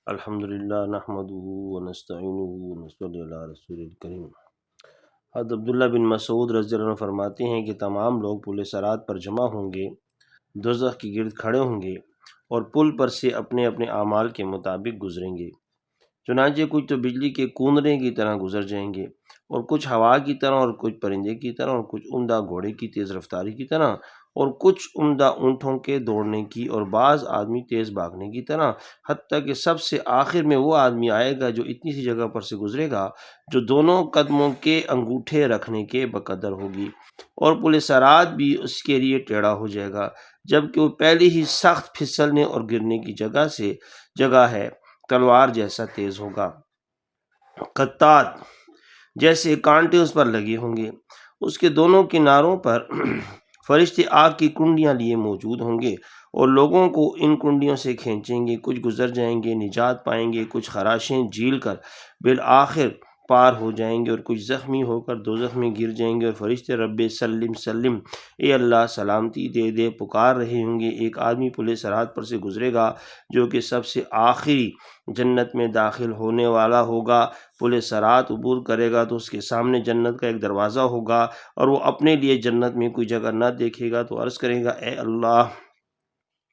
الحمدللہ نحمدہ ونستعینہ ونصلی علی رسول الکریم۔ حضرت عبداللہ بن مسعود رضی اللہ عنہ فرماتے ہیں کہ تمام لوگ پل صراط پر جمع ہوں گے، دوزخ کے گرد کھڑے ہوں گے اور پل پر سے اپنے اپنے اعمال کے مطابق گزریں گے۔ چنانچہ کچھ تو بجلی کے کونرے کی طرح گزر جائیں گے، اور کچھ ہوا کی طرح، اور کچھ پرندے کی طرح، اور کچھ عمدہ گھوڑے کی تیز رفتاری کی طرح، اور کچھ عمدہ اونٹوں کے دوڑنے کی، اور بعض آدمی تیز بھاگنے کی طرح، حتیٰ کہ سب سے آخر میں وہ آدمی آئے گا جو اتنی سی جگہ پر سے گزرے گا جو دونوں قدموں کے انگوٹھے رکھنے کے بقدر ہوگی، اور پل صراط بھی اس کے لیے ٹیڑھا ہو جائے گا، جبکہ وہ پہلے ہی سخت پھسلنے اور گرنے کی جگہ ہے، تلوار جیسا تیز ہوگا، قطات جیسے کانٹے اس پر لگے ہوں گے، اس کے دونوں کناروں پر فرشتے آگ کی کنڈیاں لیے موجود ہوں گے اور لوگوں کو ان کنڈیوں سے کھینچیں گے، کچھ گزر جائیں گے، نجات پائیں گے، کچھ خراشیں جھیل کر بالآخر پار ہو جائیں گے، اور کچھ زخمی ہو کر دوزخ میں گر جائیں گے، اور فرشتے رب سلم سلم، اے اللہ سلامتی دے دے پکار رہے ہوں گے۔ ایک آدمی پل صراط پر سے گزرے گا جو کہ سب سے آخری جنت میں داخل ہونے والا ہوگا، پل صراط عبور کرے گا تو اس کے سامنے جنت کا ایک دروازہ ہوگا، اور وہ اپنے لیے جنت میں کوئی جگہ نہ دیکھے گا تو عرض کرے گا، اے اللہ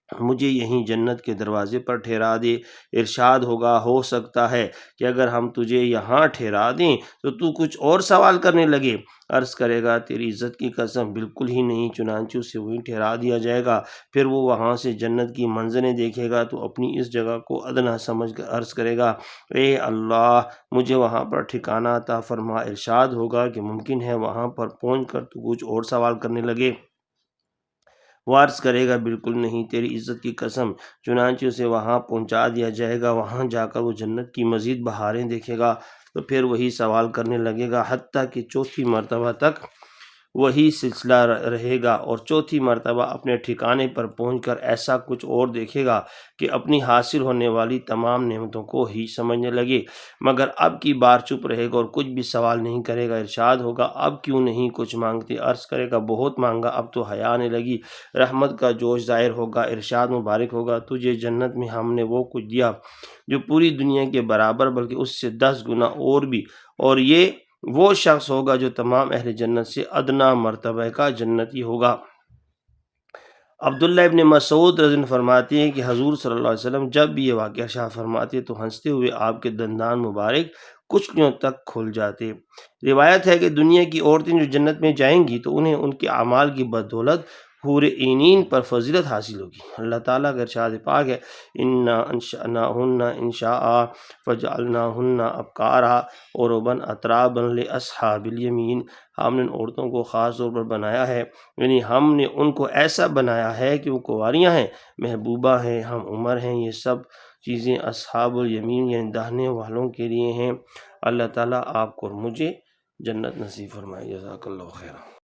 مجھے یہیں جنت کے دروازے پر ٹھہرا دے۔ ارشاد ہوگا، ہو سکتا ہے کہ اگر ہم تجھے یہاں ٹھہرا دیں تو تو کچھ اور سوال کرنے لگے۔ عرض کرے گا، تیری عزت کی قسم بالکل ہی نہیں، چنانچہ اسے وہیں ٹھہرا دیا جائے گا۔ پھر وہ وہاں سے جنت کی منظریں دیکھے گا تو اپنی اس جگہ کو ادنا سمجھ کر عرض کرے گا، اے اللہ مجھے وہاں پر ٹھکانہ عطا فرما۔ ارشاد ہوگا کہ ممکن ہے وہاں پر پہنچ کر تو کچھ اور سوال کرنے لگے۔ وہ عرض کرے گا، بالکل نہیں، تیری عزت کی قسم۔ چنانچہ اسے وہاں پہنچا دیا جائے گا۔ وہاں جا کر وہ جنت کی مزید بہاریں دیکھے گا تو پھر وہی سوال کرنے لگے گا، حتیٰ کہ چوتھی مرتبہ تک وہی سلسلہ رہے گا، اور چوتھی مرتبہ اپنے ٹھکانے پر پہنچ کر ایسا کچھ اور دیکھے گا کہ اپنی حاصل ہونے والی تمام نعمتوں کو ہی سمجھنے لگے، مگر اب کی بار چپ رہے گا اور کچھ بھی سوال نہیں کرے گا۔ ارشاد ہوگا، اب کیوں نہیں کچھ مانگتے؟ عرض کرے گا، بہت مانگا، اب تو حیا آنے لگی۔ رحمت کا جوش ظاہر ہوگا۔ ارشاد مبارک ہوگا، تجھے جنت میں ہم نے وہ کچھ دیا جو پوری دنیا کے برابر بلکہ اس سے 10 گنا اور بھی، اور یہ وہ شخص ہوگا جو تمام اہل جنت سے ادنا مرتبہ کا جنتی ہوگا۔ عبداللہ ابن مسعود رضی اللہ عنہ فرماتے ہیں کہ حضور صلی اللہ علیہ وسلم جب بھی یہ واقعہ ارشاد فرماتے تو ہنستے ہوئے آپ کے دندان مبارک کچلیوں تک کھل جاتے۔ روایت ہے کہ دنیا کی عورتیں جو جنت میں جائیں گی تو انہیں ان کے اعمال کی بدولت حور عینین پر فضیلت حاصل ہوگی۔ اللہ تعالیٰ کا ارشاد پاک ہے، انا انشأناہن انشاء فجعلناہن ابکارا عربا اترابا لاصحاب الیمین۔ ہم نے ان عورتوں کو خاص طور پر بنایا ہے، یعنی ہم نے ان کو ایسا بنایا ہے کہ وہ کنواریاں ہیں، محبوبہ ہیں، ہم عمر ہیں۔ یہ سب چیزیں اصحاب الیمین یعنی داہنے والوں کے لیے ہیں۔ اللہ تعالیٰ آپ کو اور مجھے جنت نصیب فرمائے۔ جزاک اللہ خیر۔